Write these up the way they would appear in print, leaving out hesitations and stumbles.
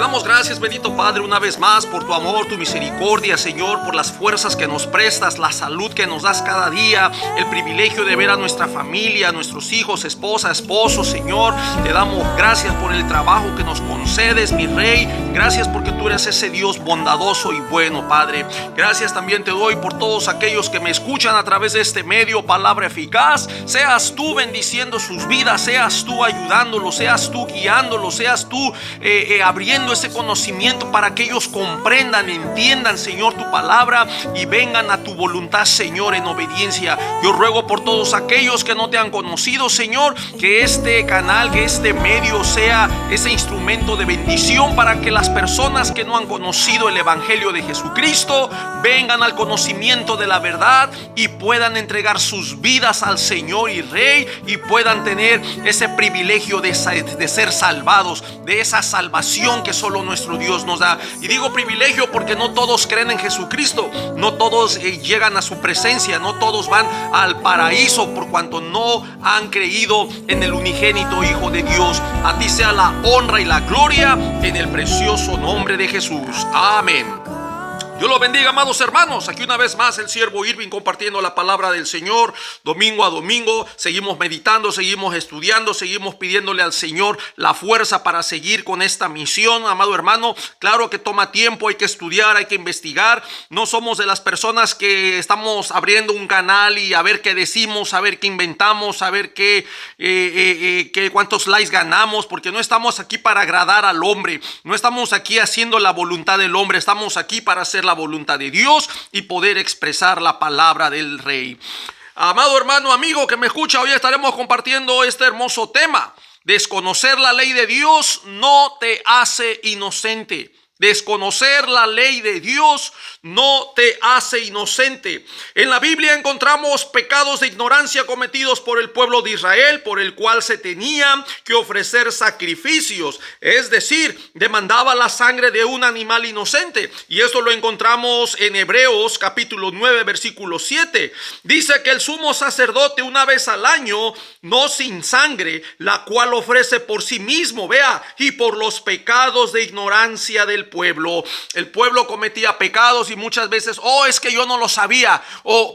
damos gracias, bendito Padre, una vez más por tu amor, tu misericordia, Señor, por las fuerzas que nos prestas, la salud que nos das cada día, el privilegio de ver a nuestra familia, a nuestros hijos, esposa, esposo, Señor. Te damos gracias por el trabajo que nos concedes, mi Rey. Gracias porque tú eres ese Dios bondadoso y bueno, Padre. Gracias también te doy por todos aquellos que me escuchan a través de este medio, Palabra Eficaz. Seas tú bendiciendo sus vidas, seas tú ayudándolos, seas tú guiándolos, seas tú abriendo ese conocimiento para que ellos comprendan, entiendan, Señor, tu palabra y vengan a tu voluntad, Señor, en obediencia. Yo ruego por todos aquellos que no te han conocido, Señor, que este canal, que este medio sea ese instrumento de bendición para que las personas que no han conocido el Evangelio de Jesucristo vengan al conocimiento de la verdad y puedan entregar sus vidas al Señor y Rey y puedan tener ese privilegio de ser salvados, de esa salvación que solo nuestro Dios nos da. Y digo privilegio porque no todos creen en Jesucristo, no todos llegan a su presencia, no todos van al paraíso por cuanto no han creído en el unigénito Hijo de Dios. A ti sea la honra y la gloria en el precioso nombre de Jesús. Amén. Dios los bendiga, amados hermanos. Aquí una vez más el siervo Irving compartiendo la palabra del Señor domingo a domingo. Seguimos meditando, seguimos estudiando, seguimos pidiéndole al Señor la fuerza para seguir con esta misión, amado hermano. Claro que toma tiempo, hay que estudiar, hay que investigar. No somos de las personas que estamos abriendo un canal y a ver qué decimos, a ver qué inventamos, a ver cuántos likes ganamos, porque no estamos aquí para agradar al hombre, no estamos aquí haciendo la voluntad del hombre, estamos aquí para hacer la voluntad de Dios y poder expresar la palabra del Rey. Amado hermano, amigo que me escucha, hoy estaremos compartiendo este hermoso tema. Desconocer la ley de Dios no te hace inocente. Desconocer la ley de Dios no te hace inocente. En la Biblia encontramos pecados de ignorancia cometidos por el pueblo de Israel, por el cual se tenían que ofrecer sacrificios, es decir, demandaba la sangre de un animal inocente. Y esto lo encontramos en Hebreos capítulo 9 versículo 7. Dice que el sumo sacerdote una vez al año, no sin sangre, la cual ofrece por sí mismo, vea, y por los pecados de ignorancia del pueblo. El pueblo cometía pecados y muchas veces, es que yo no lo sabía,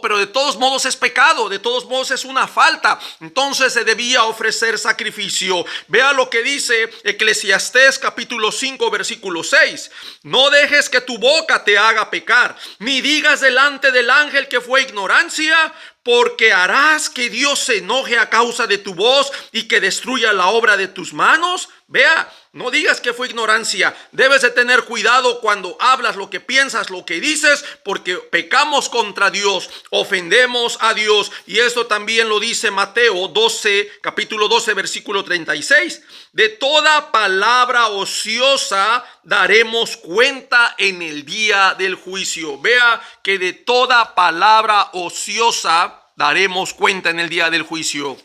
pero de todos modos es pecado, de todos modos es una falta. Entonces se debía ofrecer sacrificio. Vea lo que dice Eclesiastés capítulo 5 versículo 6. No dejes que tu boca te haga pecar, ni digas delante del ángel que fue ignorancia, porque harás que Dios se enoje a causa de tu voz y que destruya la obra de tus manos. Vea, no digas que fue ignorancia. Debes de tener cuidado cuando hablas, lo que piensas, lo que dices, porque pecamos contra Dios, ofendemos a Dios. Y esto también lo dice Mateo 12, capítulo 12, versículo 36. De toda palabra ociosa daremos cuenta en el día del juicio. Vea que de toda palabra ociosa daremos cuenta en el día del juicio.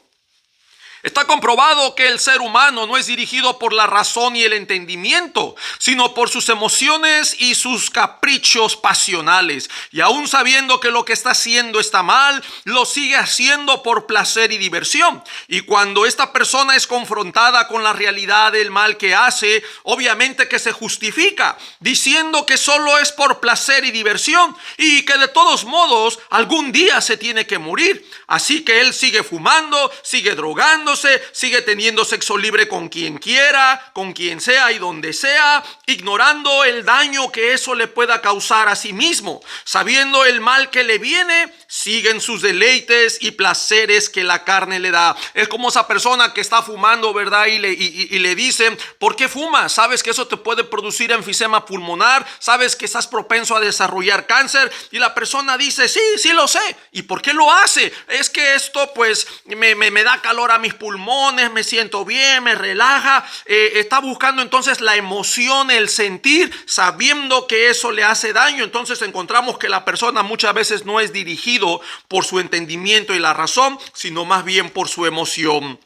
Está comprobado que el ser humano no es dirigido por la razón y el entendimiento, sino por sus emociones y sus caprichos pasionales. Y aún sabiendo que lo que está haciendo está mal, lo sigue haciendo por placer y diversión. Y cuando esta persona es confrontada con la realidad del mal que hace, obviamente que se justifica, diciendo que solo es por placer y diversión y que de todos modos algún día se tiene que morir. Así que él sigue fumando, sigue drogando, sigue teniendo sexo libre con quien quiera, con quien sea y donde sea, ignorando el daño que eso le pueda causar a sí mismo. Sabiendo el mal que le viene, siguen sus deleites y placeres que la carne le da. Es como esa persona que está fumando, ¿verdad? Y le dicen, ¿por qué fumas? ¿Sabes que eso te puede producir enfisema pulmonar? ¿Sabes que estás propenso a desarrollar cáncer? Y la persona dice, sí lo sé. ¿Y por qué lo hace? Es que esto pues me da calor a mis pulmones, me siento bien, me relaja. Está buscando entonces la emoción, el sentir, sabiendo que eso le hace daño. Entonces encontramos que la persona muchas veces no es dirigido por su entendimiento y la razón, sino más bien por su emoción.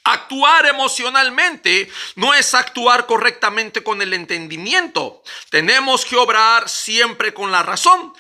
Actuar emocionalmente no es actuar correctamente con el entendimiento. Tenemos que obrar siempre con la razón.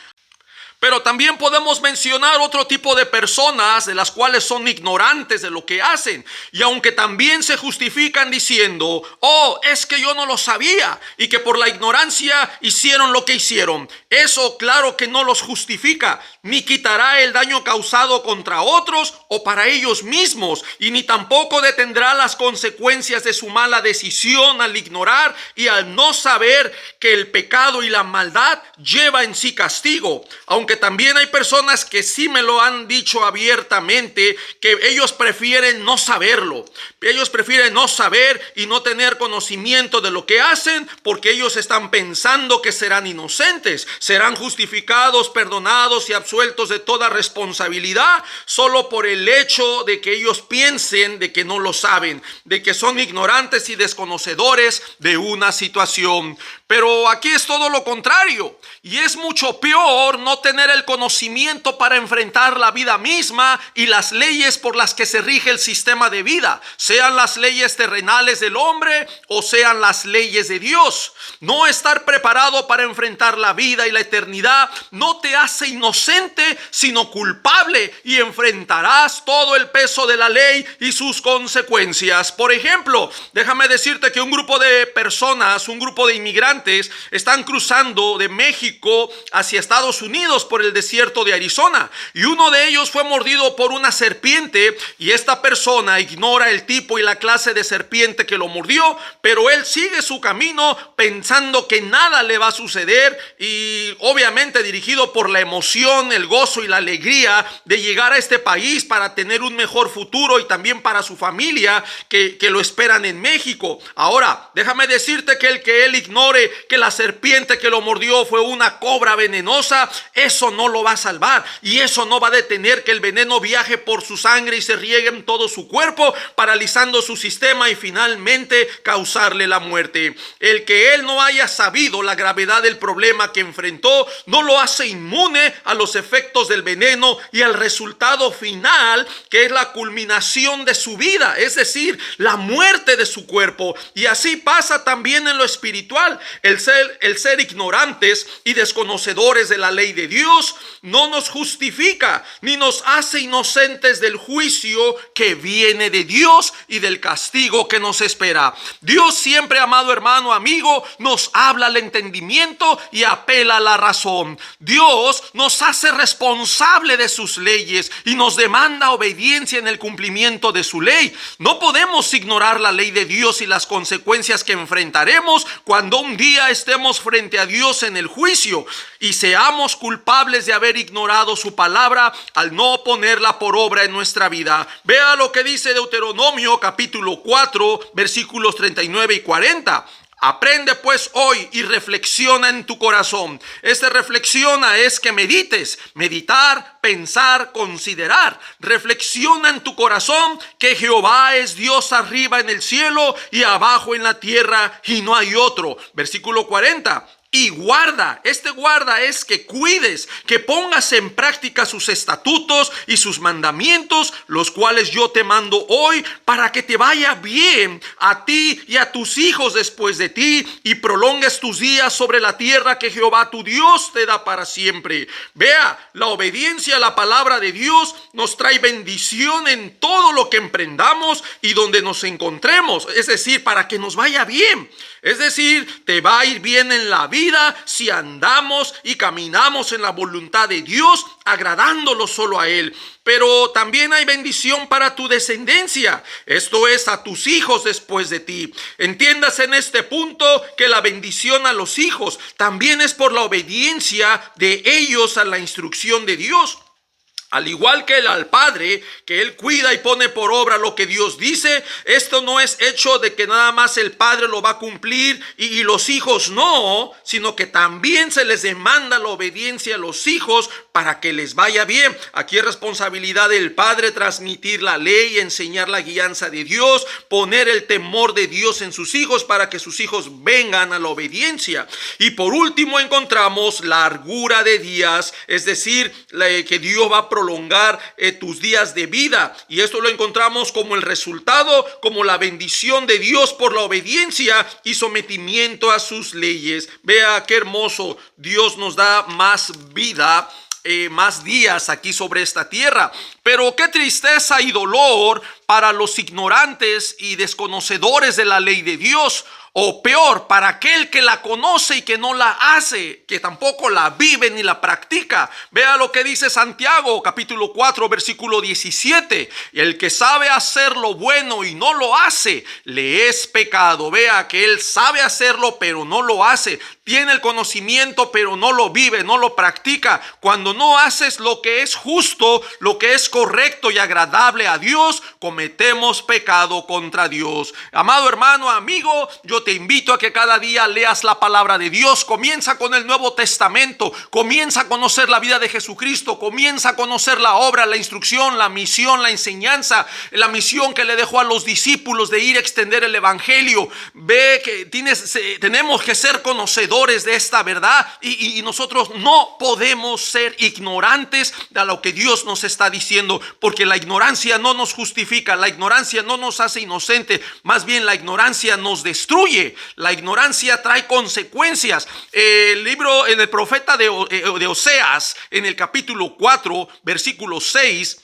Pero también podemos mencionar otro tipo de personas de las cuales son ignorantes de lo que hacen. Y aunque también se justifican diciendo, oh, es que yo no lo sabía y que por la ignorancia hicieron lo que hicieron. Eso claro que no los justifica, ni quitará el daño causado contra otros o para ellos mismos, y ni tampoco detendrá las consecuencias de su mala decisión al ignorar y al no saber que el pecado y la maldad lleva en sí castigo. Aunque también hay personas que sí me lo han dicho abiertamente, que ellos prefieren no saberlo. Ellos prefieren no saber y no tener conocimiento de lo que hacen, porque ellos están pensando que serán inocentes, serán justificados, perdonados y absueltos de toda responsabilidad solo por el hecho de que ellos piensen de que no lo saben, de que son ignorantes y desconocedores de una situación. Pero aquí es todo lo contrario, y es mucho peor no tener el conocimiento para enfrentar la vida misma y las leyes por las que se rige el sistema de vida, sean las leyes terrenales del hombre o sean las leyes de Dios. No estar preparado para enfrentar la vida y la eternidad no te hace inocente, sino culpable, y enfrentarás todo el peso de la ley y sus consecuencias. Por ejemplo, déjame decirte que un grupo de personas, un grupo de inmigrantes, están cruzando de México hacia Estados Unidos por el desierto de Arizona, y uno de ellos fue mordido por una serpiente, y esta persona ignora el tipo y la clase de serpiente que lo mordió, pero él sigue su camino pensando que nada le va a suceder, y obviamente dirigido por la emoción, el gozo y la alegría de llegar a este país para tener un mejor futuro y también para su familia que lo esperan en México. Ahora, déjame decirte que el que él ignore que la serpiente que lo mordió fue una cobra venenosa, eso no lo va a salvar, y eso no va a detener que el veneno viaje por su sangre y se riegue en todo su cuerpo, paralizando su sistema y finalmente causarle la muerte. El que él no haya sabido la gravedad del problema que enfrentó no lo hace inmune a los efectos del veneno y al resultado final, que es la culminación de su vida, es decir, la muerte de su cuerpo. Y así pasa también en lo espiritual. El ser ignorantes y desconocedores de la ley de Dios no nos justifica ni nos hace inocentes del juicio que viene de Dios y del castigo que nos espera. Dios siempre, amado hermano, amigo, nos habla al entendimiento y apela a la razón. Dios nos hace responsable de sus leyes y nos demanda obediencia en el cumplimiento de su ley. No podemos ignorar la ley de Dios y las consecuencias que enfrentaremos cuando un día estemos frente a Dios en el juicio y seamos culpables de haber ignorado su palabra al no ponerla por obra en nuestra vida. Vea lo que dice Deuteronomio capítulo 4 versículos 39 y 40. Aprende pues hoy y reflexiona en tu corazón. Reflexiona es que medites, meditar, pensar, considerar. Reflexiona en tu corazón que Jehová es Dios arriba en el cielo y abajo en la tierra, y no hay otro. Versículo 40. Y guarda es que cuides, que pongas en práctica sus estatutos y sus mandamientos, los cuales yo te mando hoy, para que te vaya bien a ti y a tus hijos después de ti, y prolongues tus días sobre la tierra que Jehová tu Dios te da para siempre. Vea, la obediencia a la palabra de Dios nos trae bendición en todo lo que emprendamos y donde nos encontremos, es decir, para que nos vaya bien. Es decir, te va a ir bien en la vida si andamos y caminamos en la voluntad de Dios, agradándolo solo a Él. Pero también hay bendición para tu descendencia, esto es, a tus hijos después de ti. Entiéndase en este punto que la bendición a los hijos también es por la obediencia de ellos a la instrucción de Dios. Al igual que él al Padre, que él cuida y pone por obra lo que Dios dice, esto no es hecho de que nada más el Padre lo va a cumplir y los hijos no, sino que también se les demanda la obediencia a los hijos para que les vaya bien. Aquí es responsabilidad del Padre transmitir la ley, enseñar la guianza de Dios, poner el temor de Dios en sus hijos para que sus hijos vengan a la obediencia. Y por último encontramos largura de días, es decir, que Dios va a prolongar tus días de vida, y esto lo encontramos como el resultado, como la bendición de Dios por la obediencia y sometimiento a sus leyes. Vea qué hermoso, Dios nos da más vida más días aquí sobre esta tierra. Pero qué tristeza y dolor para los ignorantes y desconocedores de la ley de Dios, o peor, para aquel que la conoce y que no la hace, que tampoco la vive ni la practica. Vea lo que dice Santiago capítulo 4 versículo 17: y el que sabe hacer lo bueno y no lo hace, le es pecado. Vea que él sabe hacerlo pero no lo hace, tiene el conocimiento pero no lo vive, no lo practica. Cuando no haces lo que es justo, lo que es correcto y agradable a Dios, cometemos pecado contra Dios. Amado hermano, amigo, yo te invito a que cada día leas la palabra de Dios. Comienza con el Nuevo Testamento, comienza a conocer la vida de Jesucristo, comienza a conocer la obra, la instrucción, la misión, la enseñanza, la misión que le dejó a los discípulos de ir a extender el evangelio. Ve que tenemos que ser conocedores de esta verdad, y nosotros no podemos ser ignorantes de lo que Dios nos está diciendo, porque la ignorancia no nos justifica, la ignorancia no nos hace inocente, más bien la ignorancia nos destruye. La ignorancia trae consecuencias. El libro en el profeta de Oseas, en el capítulo 4 versículo 6,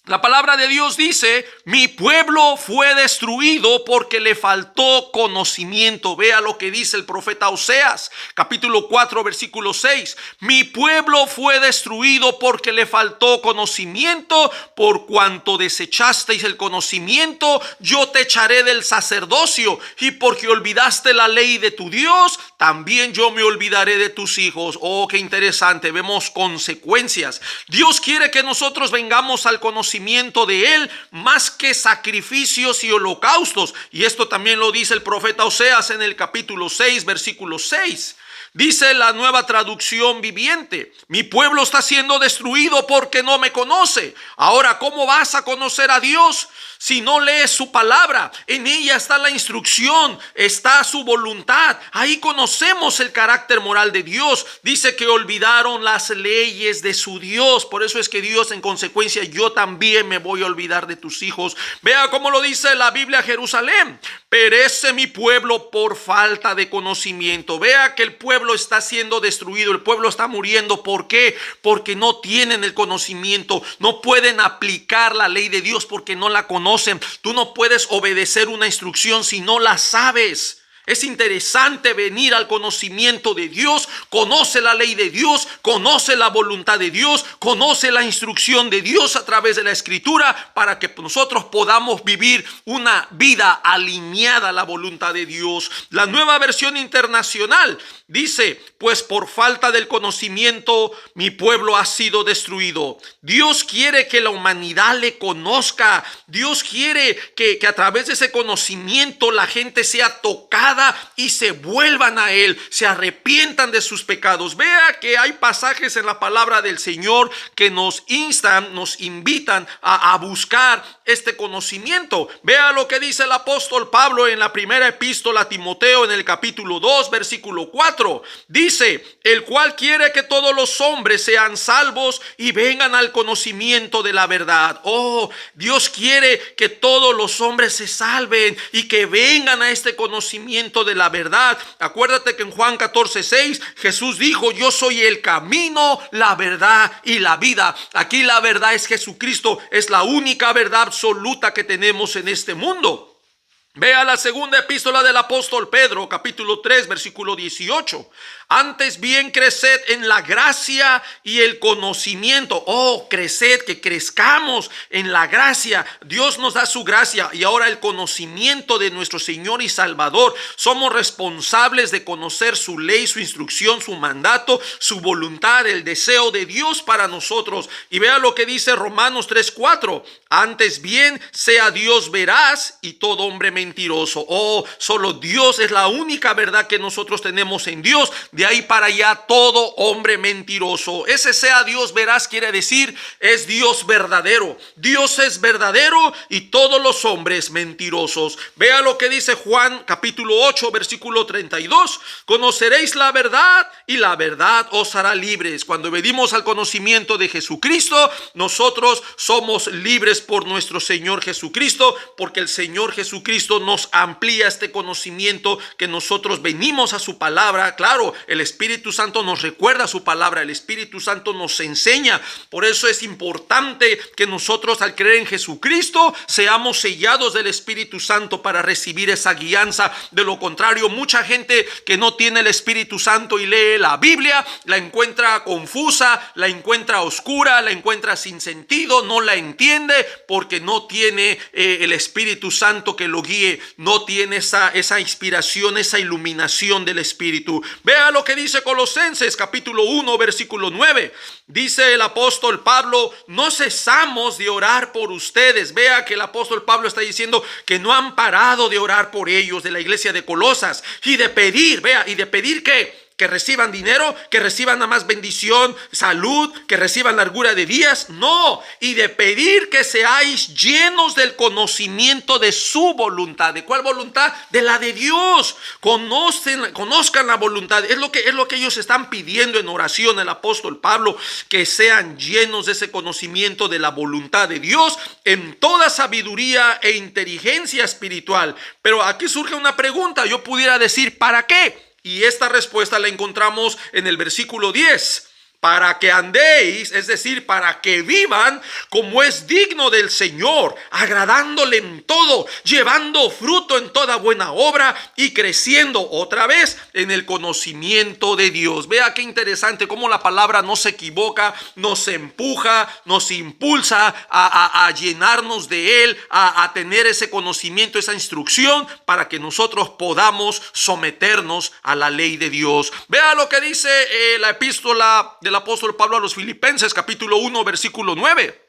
la palabra de Dios dice: mi pueblo fue destruido porque le faltó conocimiento. Vea lo que dice el profeta Oseas, capítulo 4, versículo 6. Mi pueblo fue destruido porque le faltó conocimiento. Por cuanto desechasteis el conocimiento, yo te echaré del sacerdocio. Y porque olvidaste la ley de tu Dios, también yo me olvidaré de tus hijos. Oh, qué interesante. Vemos consecuencias. Dios quiere que nosotros vengamos al conocimiento de Él más que sacrificios y holocaustos. Y esto también lo dice el profeta Oseas en el capítulo 6 versículo 6. Dice la Nueva Traducción Viviente: mi pueblo está siendo destruido porque no me conoce. Ahora, ¿cómo vas a conocer a Dios si no lees su palabra? En ella está la instrucción, está su voluntad. Ahí conocemos el carácter moral de Dios. Dice que olvidaron las leyes de su Dios. Por eso es que Dios, en consecuencia, yo también me voy a olvidar de tus hijos. Vea cómo lo dice la Biblia Jerusalén: perece mi pueblo por falta de conocimiento. Vea que el pueblo está siendo destruido, el pueblo está muriendo. ¿Por qué? Porque no tienen el conocimiento, no pueden aplicar la ley de Dios porque no la conocen. Tú no puedes obedecer una instrucción si no la sabes. Es interesante venir al conocimiento de Dios. Conoce la ley de Dios, conoce la voluntad de Dios, conoce la instrucción de Dios a través de la Escritura, para que nosotros podamos vivir una vida alineada a la voluntad de Dios. La Nueva Versión Internacional dice: pues por falta del conocimiento mi pueblo ha sido destruido. Dios quiere que la humanidad le conozca. Dios quiere que a través de ese conocimiento la gente sea tocada y se vuelvan a Él, se arrepientan de sus pecados. Vea que hay pasajes en la palabra del Señor que nos instan, nos invitan a buscar este conocimiento. Vea lo que dice el apóstol Pablo en la primera epístola a Timoteo, en el capítulo 2 versículo 4. Dice: el cual quiere que todos los hombres sean salvos y vengan al conocimiento de la verdad. Oh, Dios quiere que todos los hombres se salven y que vengan a este conocimiento de la verdad. Acuérdate que en Juan 14:6 Jesús dijo: yo soy el camino, la verdad y la vida. Aquí la verdad es Jesucristo, es la única verdad absoluta que tenemos en este mundo. Vea la segunda epístola del apóstol Pedro, capítulo 3, versículo 18. Antes bien creced en la gracia y el conocimiento. Oh, creced, que crezcamos en la gracia. Dios nos da su gracia y ahora el conocimiento de nuestro Señor y Salvador. Somos responsables de conocer su ley, su instrucción, su mandato, su voluntad, el deseo de Dios para nosotros. Y vea lo que dice Romanos 3:4. Antes bien sea Dios veraz y todo hombre mentiroso. Oh, solo Dios es la única verdad que nosotros tenemos en Dios. De ahí para allá todo hombre mentiroso. Ese sea Dios veraz quiere decir es Dios verdadero. Dios es verdadero y todos los hombres mentirosos. Vea lo que dice Juan capítulo 8 versículo 32. Conoceréis la verdad y la verdad os hará libres. Cuando venimos al conocimiento de Jesucristo, nosotros somos libres por nuestro Señor Jesucristo, porque el Señor Jesucristo nos amplía este conocimiento que nosotros venimos a su palabra. Claro, el Espíritu Santo nos recuerda su palabra, el Espíritu Santo nos enseña. Por eso es importante que nosotros, al creer en Jesucristo, seamos sellados del Espíritu Santo para recibir esa guianza. De lo contrario, mucha gente que no tiene el Espíritu Santo y lee la Biblia, la encuentra confusa, la encuentra oscura, la encuentra sin sentido, no la entiende porque no tiene el Espíritu Santo que lo guíe, no tiene esa inspiración, esa iluminación del Espíritu. Vea lo que dice Colosenses capítulo 1 versículo 9. Dice el apóstol Pablo: no cesamos de orar por ustedes. Vea que el apóstol Pablo está diciendo que no han parado de orar por ellos, de la iglesia de Colosas, y de pedir, vea, y de pedir que reciban dinero, que reciban nada más bendición, salud, que reciban largura de días. No, y de pedir que seáis llenos del conocimiento de su voluntad. ¿De cuál voluntad? De la de Dios. Conozcan la voluntad. Es lo que ellos están pidiendo en oración, el apóstol Pablo, que sean llenos de ese conocimiento de la voluntad de Dios en toda sabiduría e inteligencia espiritual. Pero aquí surge una pregunta. Yo pudiera decir, ¿para qué? Y esta respuesta la encontramos en el versículo 10. Para que andéis, es decir, para que vivan como es digno del Señor, agradándole en todo, llevando fruto en toda buena obra y creciendo otra vez en el conocimiento de Dios. Vea qué interesante cómo la palabra no se equivoca, nos empuja, nos impulsa a llenarnos de Él, a tener ese conocimiento, esa instrucción, para que nosotros podamos someternos a la ley de Dios. Vea lo que dice la epístola del apóstol Pablo a los Filipenses capítulo 1 versículo 9.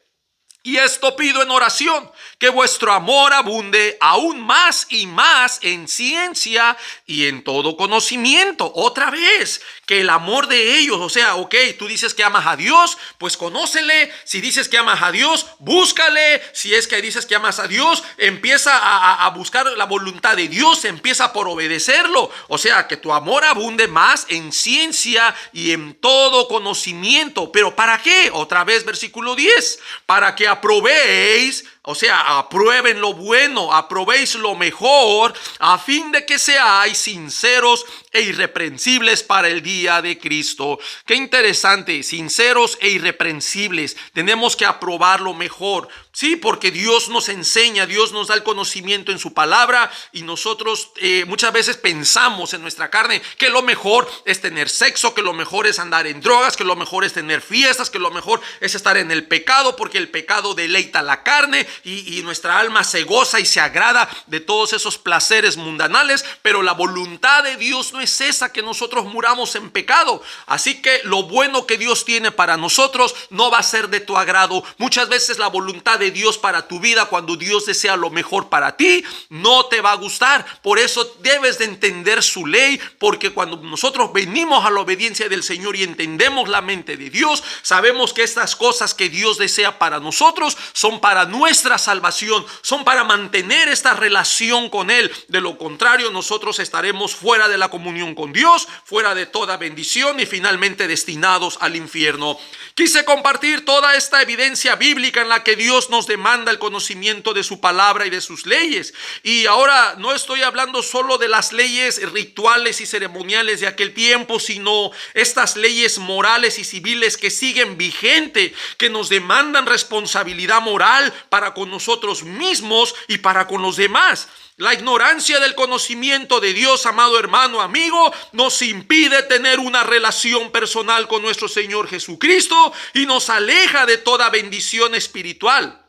Y esto pido en oración, que vuestro amor abunde aún más y más en ciencia y en todo conocimiento. Otra vez, que el amor de ellos, o sea, ok, tú dices que amas a Dios, pues conócele. Si dices que amas a Dios, búscale. Si es que dices que amas a Dios, empieza a buscar la voluntad de Dios, empieza por obedecerlo. O sea, que tu amor abunde más en ciencia y en todo conocimiento. ¿Pero para qué? Otra vez, versículo 10, para que aprobéis, o sea, aprueben lo bueno, aprobéis lo mejor, a fin de que seáis sinceros e irreprensibles para el día de Cristo. Qué interesante, sinceros e irreprensibles. Tenemos que aprobar lo mejor. Sí, porque Dios nos enseña, Dios nos da el conocimiento en su palabra, y nosotros muchas veces pensamos en nuestra carne que lo mejor es tener sexo, que lo mejor es andar en drogas, que lo mejor es tener fiestas, que lo mejor es estar en el pecado, porque el pecado deleita la carne y nuestra alma se goza y se agrada de todos esos placeres mundanales. Pero la voluntad de Dios no es esa, que nosotros muramos en pecado. Así que lo bueno que Dios tiene para nosotros no va a ser de tu agrado. Muchas veces la voluntad de Dios para tu vida, cuando Dios desea lo mejor para ti, no te va a gustar. Por eso debes de entender su ley, porque cuando nosotros venimos a la obediencia del Señor y entendemos la mente de Dios, sabemos que estas cosas que Dios desea para nosotros son para nuestra salvación, son para mantener esta relación con Él. De lo contrario, nosotros estaremos fuera de la comunión con Dios, fuera de toda bendición y finalmente destinados al infierno. Quise compartir toda esta evidencia bíblica en la que Dios nos demanda el conocimiento de su palabra y de sus leyes. Y ahora no estoy hablando solo de las leyes rituales y ceremoniales de aquel tiempo, sino estas leyes morales y civiles que siguen vigente, que nos demandan responsabilidad moral para con nosotros mismos y para con los demás. La ignorancia del conocimiento de Dios, amado hermano, amigo, nos impide tener una relación personal con nuestro Señor Jesucristo y nos aleja de toda bendición espiritual.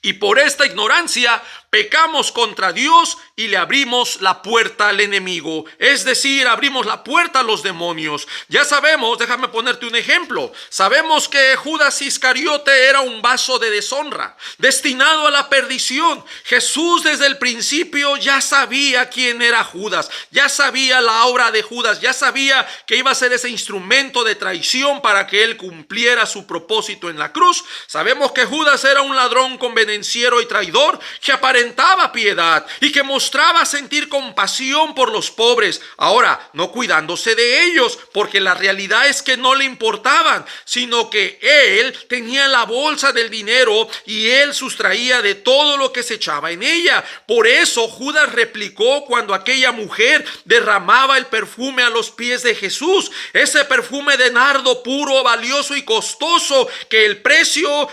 Y por esta ignorancia pecamos contra Dios y le abrimos la puerta al enemigo, es decir, abrimos la puerta a los demonios. Ya sabemos, déjame ponerte un ejemplo. Sabemos que Judas Iscariote era un vaso de deshonra, destinado a la perdición. Jesús desde el principio ya sabía quién era Judas, ya sabía la obra de Judas, ya sabía que iba a ser ese instrumento de traición para que él cumpliera su propósito en la cruz. Sabemos que Judas era un ladrón, convenenciero y traidor, que aparentemente aparentaba piedad y que mostraba sentir compasión por los pobres. Ahora, no cuidándose de ellos, porque la realidad es que no le importaban, sino que él tenía la bolsa del dinero y él sustraía de todo lo que se echaba en ella. Por eso Judas replicó cuando aquella mujer derramaba el perfume a los pies de Jesús, ese perfume de nardo puro, valioso y costoso, que el precio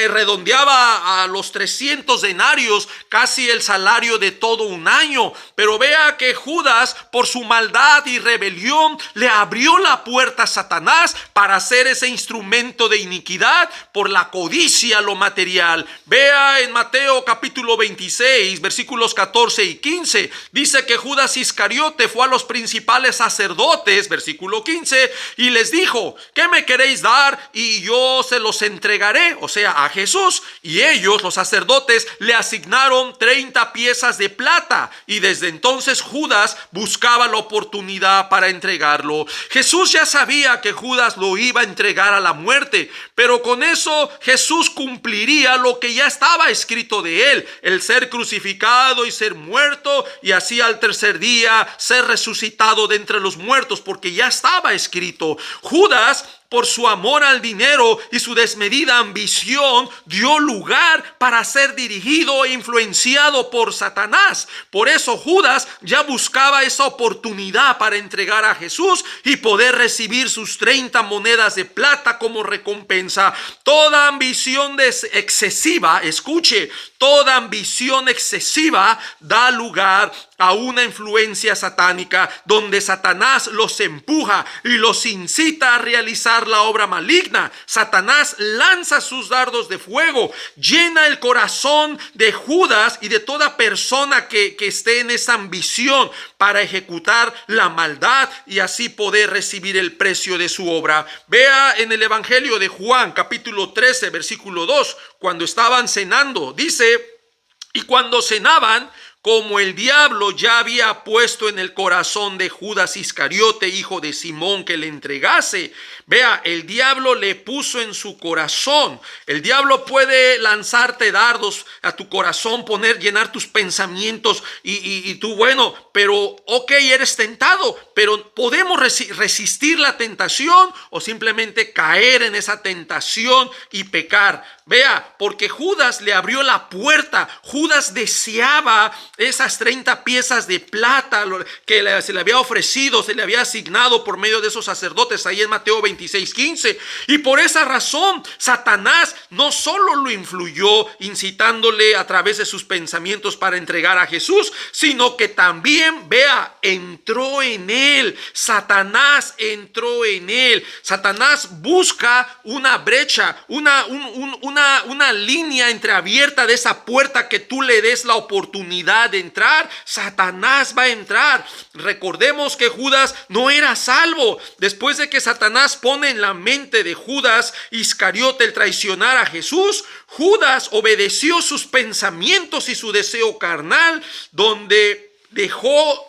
redondeaba a los 300 denarios, casi el salario de todo un año. Pero vea que Judas, por su maldad y rebelión, le abrió la puerta a Satanás para ser ese instrumento de iniquidad por la codicia a lo material. Vea en Mateo capítulo 26, versículos 14 y 15, dice que Judas Iscariote fue a los principales sacerdotes, versículo 15, y les dijo: ¿qué me queréis dar? Y yo se los entregaré, o sea, a Jesús. Y ellos, los sacerdotes, le asignaron 30 piezas de plata, y desde entonces Judas buscaba la oportunidad para entregarlo. Jesús ya sabía que Judas lo iba a entregar a la muerte, pero con eso Jesús cumpliría lo que ya estaba escrito de él: el ser crucificado y ser muerto, y así al tercer día ser resucitado de entre los muertos, porque ya estaba escrito. Judas, por su amor al dinero y su desmedida ambición, dio lugar para ser dirigido e influenciado por Satanás. Por eso Judas ya buscaba esa oportunidad para entregar a Jesús y poder recibir sus 30 monedas de plata como recompensa. Toda ambición excesiva, escuche, toda ambición excesiva da lugar a una influencia satánica, donde Satanás los empuja y los incita a realizar la obra maligna. Satanás lanza sus dardos de fuego, llena el corazón de Judas y de toda persona que esté en esa ambición para ejecutar la maldad y así poder recibir el precio de su obra. Vea en el Evangelio de Juan, capítulo 13, versículo 2, cuando estaban cenando, dice: y cuando cenaban, como el diablo ya había puesto en el corazón de Judas Iscariote, hijo de Simón, que le entregase. Vea, el diablo le puso en su corazón. El diablo puede lanzarte dardos a tu corazón, llenar tus pensamientos y tú, bueno, pero ok, eres tentado, pero podemos resistir la tentación o simplemente caer en esa tentación y pecar. Vea, porque Judas le abrió la puerta. Judas deseaba esas 30 piezas de plata que se le había ofrecido, se le había asignado por medio de esos sacerdotes ahí en Mateo 26:15. Y por esa razón Satanás no solo lo influyó incitándole a través de sus pensamientos para entregar a Jesús, sino que también, vea, entró en él. Satanás entró en él. Satanás busca una brecha, una línea entreabierta de esa puerta que tú le des la oportunidad de entrar. Satanás va a entrar. Recordemos que Judas no era salvo. Después de que Satanás pone en la mente de Judas Iscariote el traicionar a Jesús, Judas obedeció sus pensamientos y su deseo carnal, donde dejó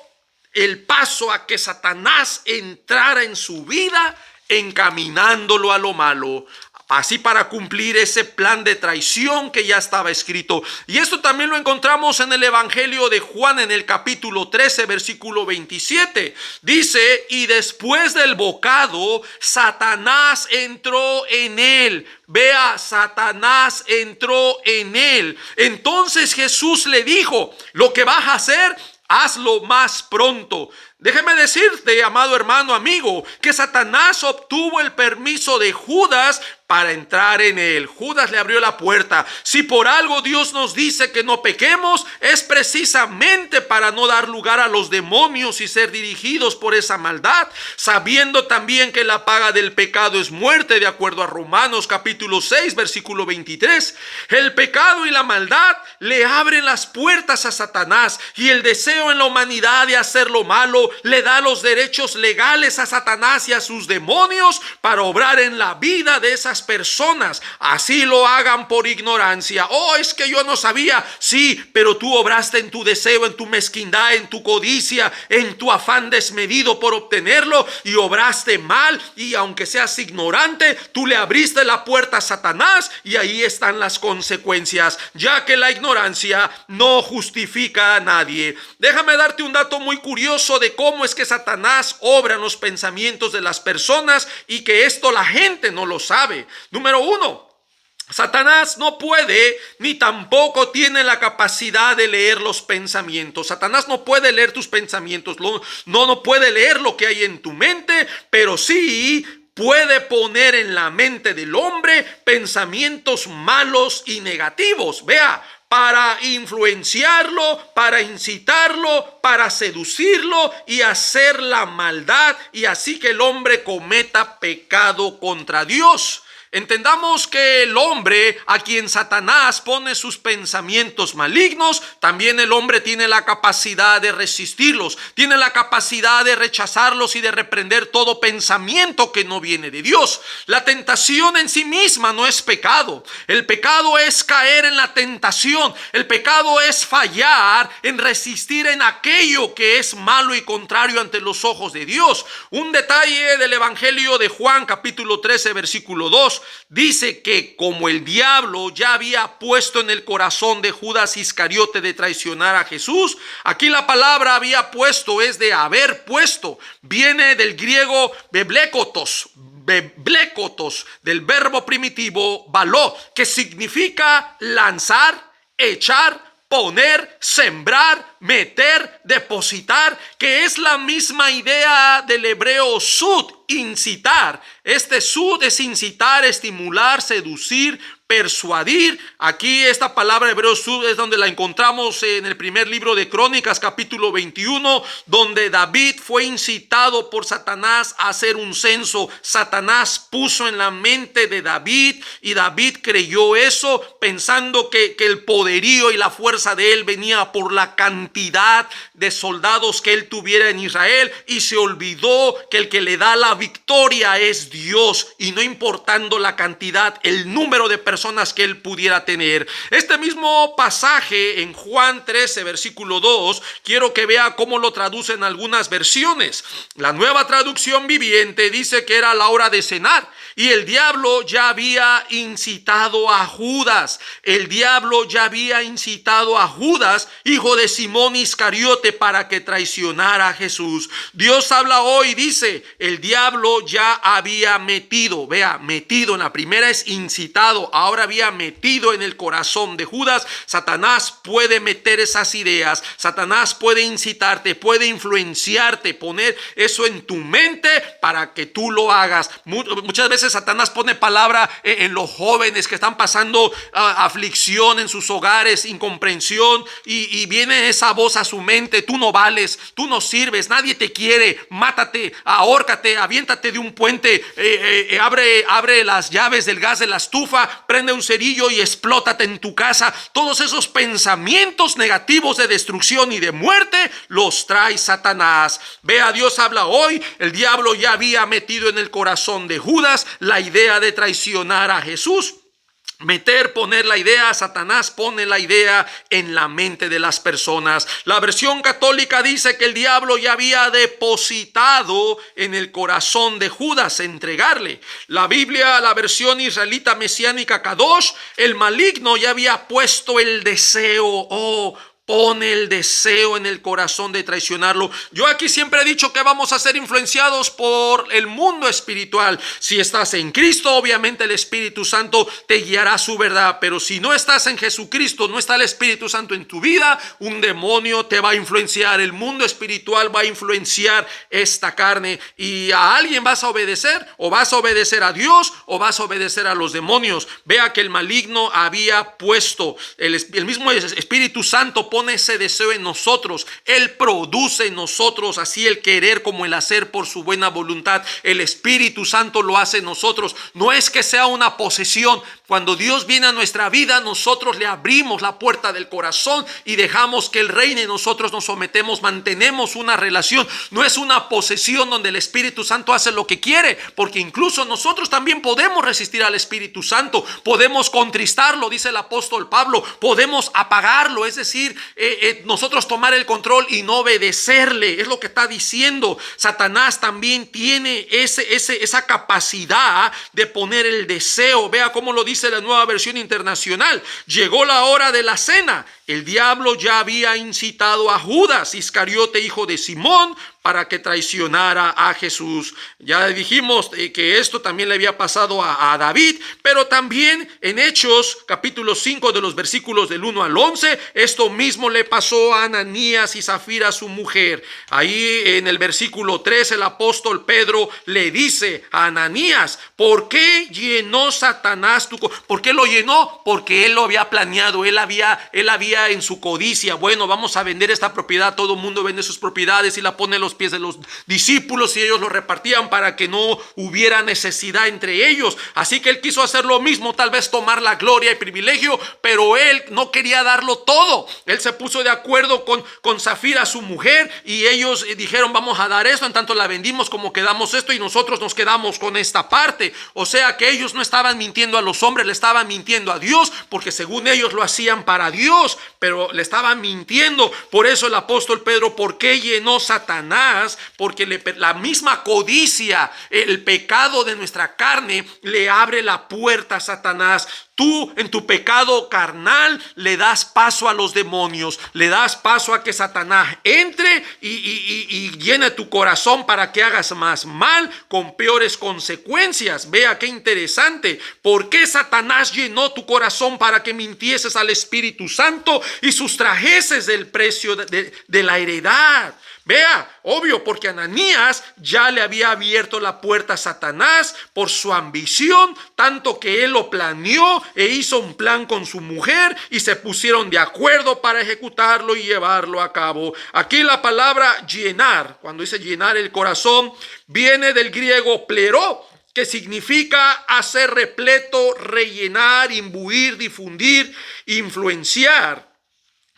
el paso a que Satanás entrara en su vida, encaminándolo a lo malo, así para cumplir ese plan de traición que ya estaba escrito. Y esto también lo encontramos en el Evangelio de Juan, en el capítulo 13, versículo 27. Dice: y después del bocado, Satanás entró en él. Vea, Satanás entró en él. Entonces Jesús le dijo: lo que vas a hacer, hazlo más pronto. Déjeme decirte, amado hermano, amigo, que Satanás obtuvo el permiso de Judas para entrar en él. Judas le abrió la puerta. Si por algo Dios nos dice que no pequemos, es precisamente para no dar lugar a los demonios y ser dirigidos por esa maldad, sabiendo también que la paga del pecado es muerte, de acuerdo a Romanos capítulo 6, versículo 23. El pecado y la maldad le abren las puertas a Satanás, y el deseo en la humanidad de hacer lo malo diablo le da los derechos legales a Satanás y a sus demonios para obrar en la vida de esas personas. Así lo hagan por ignorancia. Oh, es que yo no sabía. Sí, pero tú obraste en tu deseo, en tu mezquindad, en tu codicia, en tu afán desmedido por obtenerlo, y obraste mal, y aunque seas ignorante, tú le abriste la puerta a Satanás, y ahí están las consecuencias, ya que la ignorancia no justifica a nadie. Déjame darte un dato muy curioso de cómo es que Satanás obra en los pensamientos de las personas, y que esto la gente no lo sabe. Número 1, Satanás no puede ni tampoco tiene la capacidad de leer los pensamientos. Satanás no puede leer tus pensamientos, no puede leer lo que hay en tu mente, pero sí puede poner en la mente del hombre pensamientos malos y negativos. Vea, para influenciarlo, para incitarlo, para seducirlo y hacer la maldad, y así que el hombre cometa pecado contra Dios. Entendamos que el hombre a quien Satanás pone sus pensamientos malignos, también el hombre tiene la capacidad de resistirlos, tiene la capacidad de rechazarlos y de reprender todo pensamiento que no viene de Dios. La tentación en sí misma no es pecado. El pecado es caer en la tentación. El pecado es fallar en resistir en aquello que es malo y contrario ante los ojos de Dios. Un detalle del Evangelio de Juan, capítulo 13, versículo 2. Dice que como el diablo ya había puesto en el corazón de Judas Iscariote de traicionar a Jesús, aquí la palabra había puesto es de haber puesto, viene del griego beblekotos, del verbo primitivo baló, que significa lanzar, echar, poner, sembrar, meter, depositar, que es la misma idea del hebreo sud, incitar. Este sud es incitar, estimular, seducir, persuadir. Aquí esta palabra hebreo sud es donde la encontramos en el primer libro de Crónicas, capítulo 21, donde David fue incitado por Satanás a hacer un censo. Satanás puso en la mente de David, y David creyó eso, pensando que el poderío y la fuerza de él venía por la cantidad de soldados que él tuviera en Israel, y se olvidó que el que le da la victoria es Dios, y no importando la cantidad, el número de personas que él pudiera tener. Este mismo pasaje en Juan 13, versículo 2, quiero que vea cómo lo traducen algunas versiones. La Nueva Traducción Viviente dice que era la hora de cenar, y el diablo ya había incitado a Judas. El diablo ya había incitado a Judas, hijo de Simón Iscariote, para que traicionara a Jesús. Dios habla hoy, dice, el diablo ya había metido, vea, metido, en la primera es incitado, ahora había metido en el corazón de Judas. Satanás puede meter esas ideas, Satanás puede incitarte, puede influenciarte, poner eso en tu mente para que tú lo hagas. Muchas veces Satanás pone palabra en los jóvenes que están pasando aflicción en sus hogares, incomprensión, y viene esa voz a su mente: tú no vales, tú no sirves, nadie te quiere, mátate, ahórcate, aviéntate de un puente, abre las llaves del gas de la estufa, prende un cerillo y explótate en tu casa. Todos esos pensamientos negativos de destrucción y de muerte los trae Satanás. Vea, Dios habla hoy, el diablo ya había metido en el corazón de Judas la idea de traicionar a Jesús. Poner la idea, Satanás pone la idea en la mente de las personas. La versión católica dice que el diablo ya había depositado en el corazón de Judas entregarle. La Biblia, la versión israelita mesiánica Kadosh, el maligno ya había puesto el deseo, pone el deseo en el corazón de traicionarlo. Yo aquí siempre he dicho que vamos a ser influenciados por el mundo espiritual. Si estás en Cristo, obviamente el Espíritu Santo te guiará a su verdad. Pero si no estás en Jesucristo, no está el Espíritu Santo en tu vida, un demonio te va a influenciar. El mundo espiritual va a influenciar esta carne. Y a alguien vas a obedecer, o vas a obedecer a Dios, o vas a obedecer a los demonios. Vea que el maligno había puesto, el mismo Espíritu Santo pone pone ese deseo en nosotros. Él produce en nosotros así el querer como el hacer por su buena voluntad. El Espíritu Santo lo hace en nosotros. No es que sea una posesión. Cuando Dios viene a nuestra vida, nosotros le abrimos la puerta del corazón y dejamos que Él reine. Nosotros nos sometemos, mantenemos una relación. No es una posesión donde el Espíritu Santo hace lo que quiere, porque incluso nosotros también podemos resistir al Espíritu Santo. Podemos contristarlo, dice el apóstol Pablo. Podemos apagarlo, es decir, nosotros tomar el control y no obedecerle. Es lo que está diciendo. Satanás también tiene esa capacidad de poner el deseo. Vea cómo lo dice la Nueva Versión Internacional. Llegó la hora de la cena. El diablo ya había incitado a Judas Iscariote, hijo de Simón, para que traicionara a Jesús. Ya dijimos que esto también le había pasado a David, pero también en Hechos capítulo 5 de los versículos del 1 al 11, esto mismo le pasó a Ananías y Zafira, su mujer. Ahí en el versículo 3 el apóstol Pedro le dice a Ananías: ¿por qué llenó Satanás tu corazón? ¿Por qué lo llenó? Porque él lo había planeado, él había en su codicia, bueno, vamos a vender esta propiedad. Todo el mundo vende sus propiedades y la pone en los pies de los discípulos y ellos lo repartían para que no hubiera necesidad entre ellos. Así que él quiso hacer lo mismo, tal vez tomar la gloria y privilegio, pero él no quería darlo todo. Él se puso de acuerdo con Zafira, su mujer, y ellos dijeron: vamos a dar esto, en tanto la vendimos como quedamos esto y nosotros nos quedamos con esta parte. O sea que ellos no estaban mintiendo a los hombres, le estaban mintiendo a Dios, porque según ellos lo hacían para Dios, pero le estaban mintiendo. Por eso el apóstol Pedro: ¿por qué llenó Satanás? Porque la misma codicia, el pecado de nuestra carne, le abre la puerta a Satanás. Tú en tu pecado carnal le das paso a los demonios, le das paso a que Satanás entre y llene tu corazón para que hagas más mal con peores consecuencias. Vea qué interesante. ¿Por qué Satanás llenó tu corazón? Para que mintieses al Espíritu Santo y sustrajeses del precio de la heredad. Vea, obvio, porque Ananías ya le había abierto la puerta a Satanás por su ambición, tanto que él lo planeó e hizo un plan con su mujer y se pusieron de acuerdo para ejecutarlo y llevarlo a cabo. Aquí la palabra llenar, cuando dice llenar el corazón, viene del griego pleró, que significa hacer repleto, rellenar, imbuir, difundir, influenciar.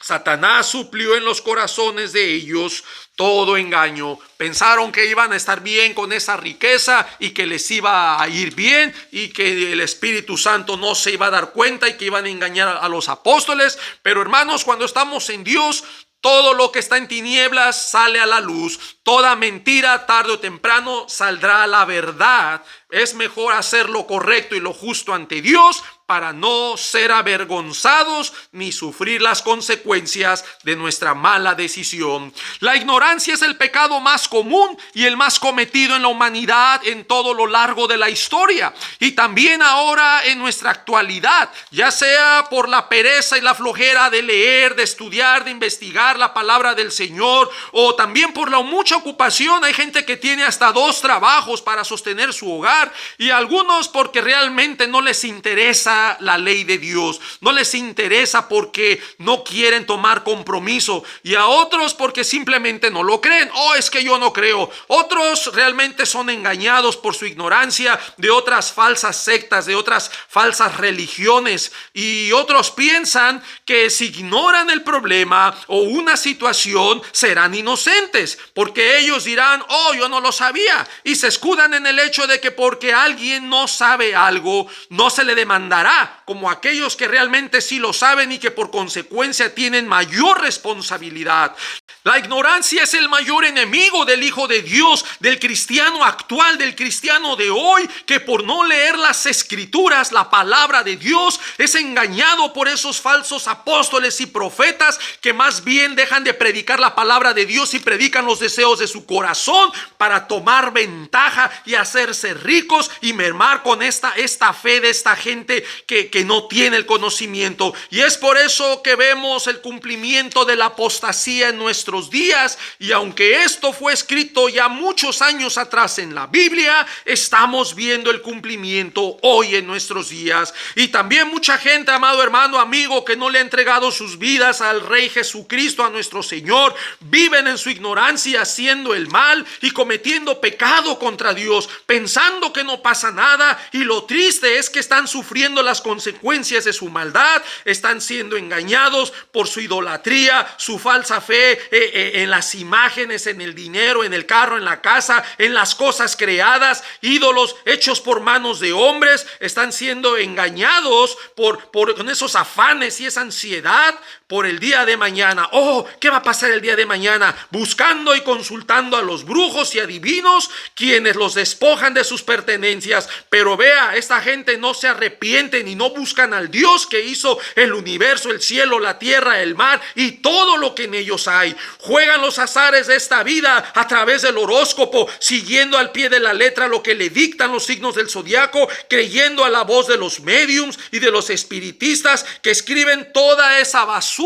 Satanás suplió en los corazones de ellos todo engaño. Pensaron que iban a estar bien con esa riqueza y que les iba a ir bien y que el Espíritu Santo no se iba a dar cuenta y que iban a engañar a los apóstoles. Pero hermanos, cuando estamos en Dios, todo lo que está en tinieblas sale a la luz. Toda mentira tarde o temprano saldrá a la verdad. Es mejor hacer lo correcto y lo justo ante Dios para no ser avergonzados ni sufrir las consecuencias de nuestra mala decisión. La ignorancia es el pecado más común y el más cometido en la humanidad en todo lo largo de la historia, y también ahora en nuestra actualidad, ya sea por la pereza y la flojera de leer, de estudiar, de investigar la palabra del Señor, o también por la mucha ocupación. Hay gente que tiene hasta 2 trabajos para sostener su hogar, y algunos porque realmente no les interesa la ley de Dios, no les interesa porque no quieren tomar compromiso, y a otros porque simplemente no lo creen. Es que yo no creo. Otros realmente son engañados por su ignorancia de otras falsas sectas, de otras falsas religiones, y otros piensan que si ignoran el problema o una situación serán inocentes, porque ellos dirán: yo no lo sabía, y se escudan en el hecho de que porque alguien no sabe algo no se le demandará, como aquellos que realmente sí lo saben y que por consecuencia tienen mayor responsabilidad. La ignorancia es el mayor enemigo del Hijo de Dios, del cristiano actual, del cristiano de hoy, que por no leer las Escrituras, la palabra de Dios, es engañado por esos falsos apóstoles y profetas que más bien dejan de predicar la palabra de Dios y predican los deseos de su corazón para tomar ventaja y hacerse ricos y mermar con esta fe de esta gente que no tiene el conocimiento. Y es por eso que vemos el cumplimiento de la apostasía en nuestros días. Y aunque esto fue escrito ya muchos años atrás en la Biblia, estamos viendo el cumplimiento hoy en nuestros días. Y también mucha gente, amado hermano, amigo, que no le ha entregado sus vidas al Rey Jesucristo, a nuestro Señor, viven en su ignorancia haciendo el mal y cometiendo pecado contra Dios, pensando que no pasa nada. Y lo triste es que están sufriendo las consecuencias de su maldad, están siendo engañados por su idolatría, su falsa fe en las imágenes, en el dinero, en el carro, en la casa, en las cosas creadas, ídolos hechos por manos de hombres. Están siendo engañados con esos afanes y esa ansiedad por el día de mañana. Oh, ¿qué va a pasar el día de mañana? Buscando y consultando a los brujos y adivinos, quienes los despojan de sus pertenencias. Pero vea, esta gente no se arrepienten y no buscan al Dios que hizo el universo, el cielo, la tierra, el mar y todo lo que en ellos hay. Juegan los azares de esta vida a través del horóscopo, siguiendo al pie de la letra lo que le dictan los signos del zodiaco, creyendo a la voz de los médiums y de los espiritistas que escriben toda esa basura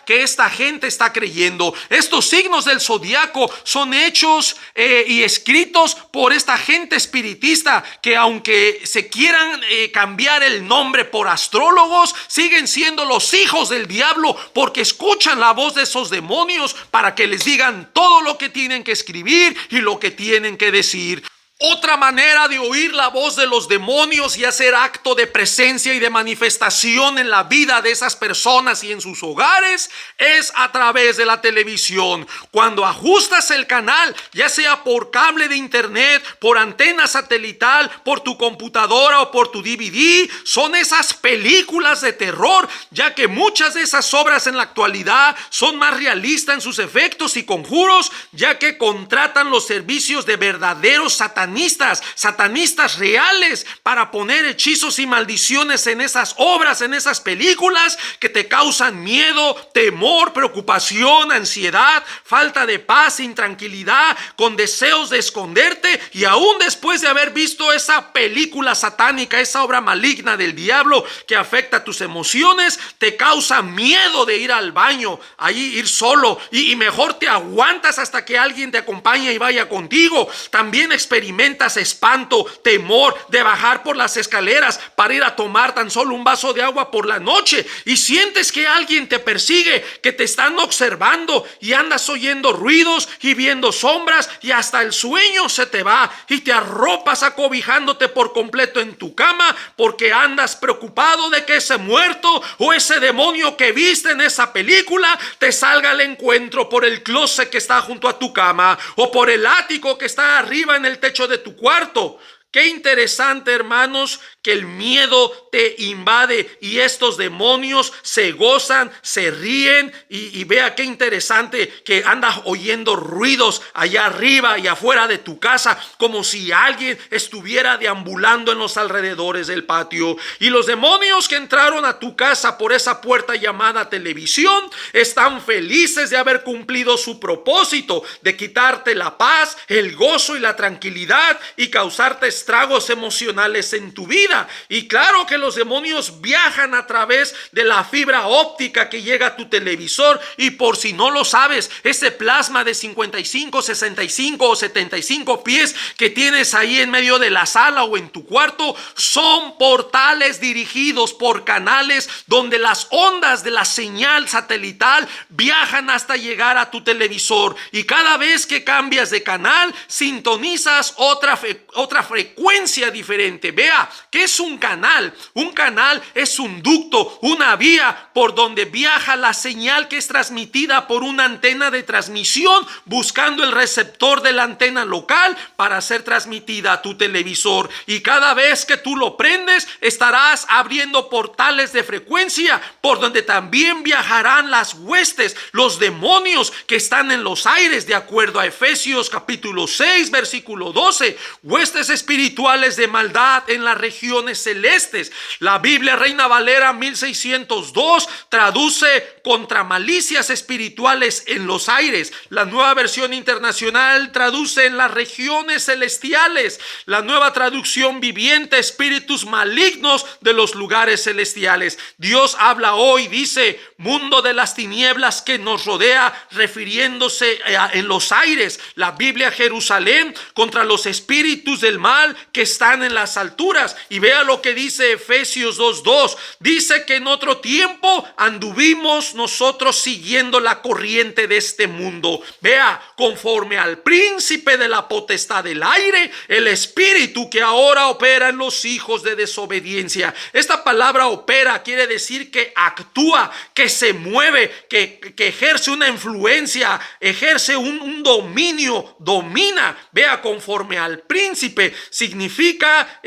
que esta gente está creyendo. Estos signos del zodiaco son hechos y escritos por esta gente espiritista que, aunque se quieran cambiar el nombre por astrólogos, siguen siendo los hijos del diablo, porque escuchan la voz de esos demonios para que les digan todo lo que tienen que escribir y lo que tienen que decir. Otra manera de oír la voz de los demonios y hacer acto de presencia y de manifestación en la vida de esas personas y en sus hogares es a través de la televisión. Cuando ajustas el canal, ya sea por cable de internet, por antena satelital, por tu computadora o por tu DVD, son esas películas de terror, ya que muchas de esas obras en la actualidad son más realistas en sus efectos y conjuros, ya que contratan los servicios de verdaderos satanistas reales para poner hechizos y maldiciones en esas obras, en esas películas que te causan miedo, temor, preocupación, ansiedad, falta de paz, intranquilidad, con deseos de esconderte. Y aún después de haber visto esa película satánica, esa obra maligna del diablo que afecta tus emociones, te causa miedo de ir al baño, ahí ir solo, y mejor te aguantas hasta que alguien te acompañe y vaya contigo. También experimentas espanto, temor de bajar por las escaleras para ir a tomar tan solo un vaso de agua por la noche, y sientes que alguien te persigue, que te están observando, y andas oyendo ruidos y viendo sombras, y hasta el sueño se te va y te arropas acobijándote por completo en tu cama porque andas preocupado de que ese muerto o ese demonio que viste en esa película te salga al encuentro por el closet que está junto a tu cama o por el ático que está arriba en el techo de tu cuarto. Qué interesante, hermanos, que el miedo te invade y estos demonios se gozan, se ríen y vea qué interesante que andas oyendo ruidos allá arriba y afuera de tu casa, como si alguien estuviera deambulando en los alrededores del patio. Y los demonios que entraron a tu casa por esa puerta llamada televisión están felices de haber cumplido su propósito de quitarte la paz, el gozo y la tranquilidad y causarte estragos emocionales en tu vida. Y claro que los demonios viajan a través de la fibra óptica que llega a tu televisor, y por si no lo sabes, ese plasma de 55, 65 o 75 pies que tienes ahí en medio de la sala o en tu cuarto son portales dirigidos por canales donde las ondas de la señal satelital viajan hasta llegar a tu televisor, y cada vez que cambias de canal sintonizas otra frecuencia diferente. Vea, ¿qué es un canal? Un canal es un ducto, una vía por donde viaja la señal que es transmitida por una antena de transmisión, buscando el receptor de la antena local para ser transmitida a tu televisor. Y cada vez que tú lo prendes, estarás abriendo portales de frecuencia por donde también viajarán las huestes, los demonios que están en los aires, de acuerdo a Efesios capítulo 6 versículo 12. Huestes espirituales espirituales de maldad en las regiones celestes. La Biblia Reina Valera 1602 traduce contra malicias espirituales en los aires. La Nueva Versión Internacional traduce en las regiones celestiales. La Nueva Traducción Viviente, espíritus malignos de los lugares celestiales. Dios habla hoy, dice, mundo de las tinieblas que nos rodea, refiriéndose en los aires. La Biblia Jerusalén contra los espíritus del mal que están en las alturas. Y vea lo que dice Efesios 2:2. Dice que en otro tiempo anduvimos nosotros siguiendo la corriente de este mundo. Vea, conforme al príncipe de la potestad del aire, el espíritu que ahora opera en los hijos de desobediencia. Esta palabra opera quiere decir que actúa, que se mueve, que ejerce una influencia, ejerce un dominio, domina. Vea, conforme al príncipe significa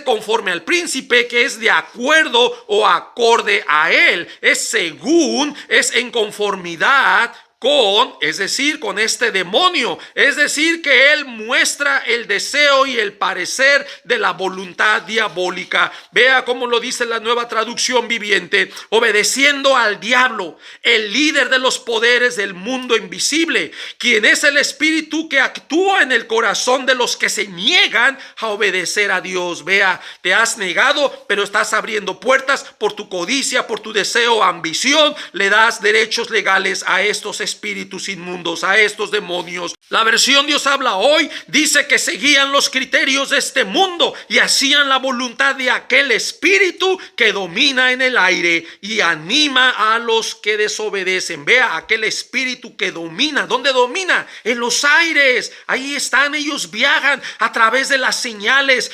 conforme al príncipe, que es de acuerdo o acorde a él, es según, es en conformidad con, es decir, con este demonio. Es decir, que él muestra el deseo y el parecer de la voluntad diabólica. Vea cómo lo dice la Nueva Traducción Viviente: obedeciendo al diablo, el líder de los poderes del mundo invisible, quien es el espíritu que actúa en el corazón de los que se niegan a obedecer a Dios. Vea, te has negado, pero estás abriendo puertas por tu codicia, por tu deseo, ambición. Le das derechos legales a estos espíritus inmundos, a estos demonios. La versión Dios habla hoy dice que seguían los criterios de este mundo y hacían la voluntad de aquel espíritu que domina en el aire y anima a los que desobedecen. Vea, aquel espíritu que domina. ¿Dónde domina? En los aires. Ahí están, ellos viajan a través de las señales,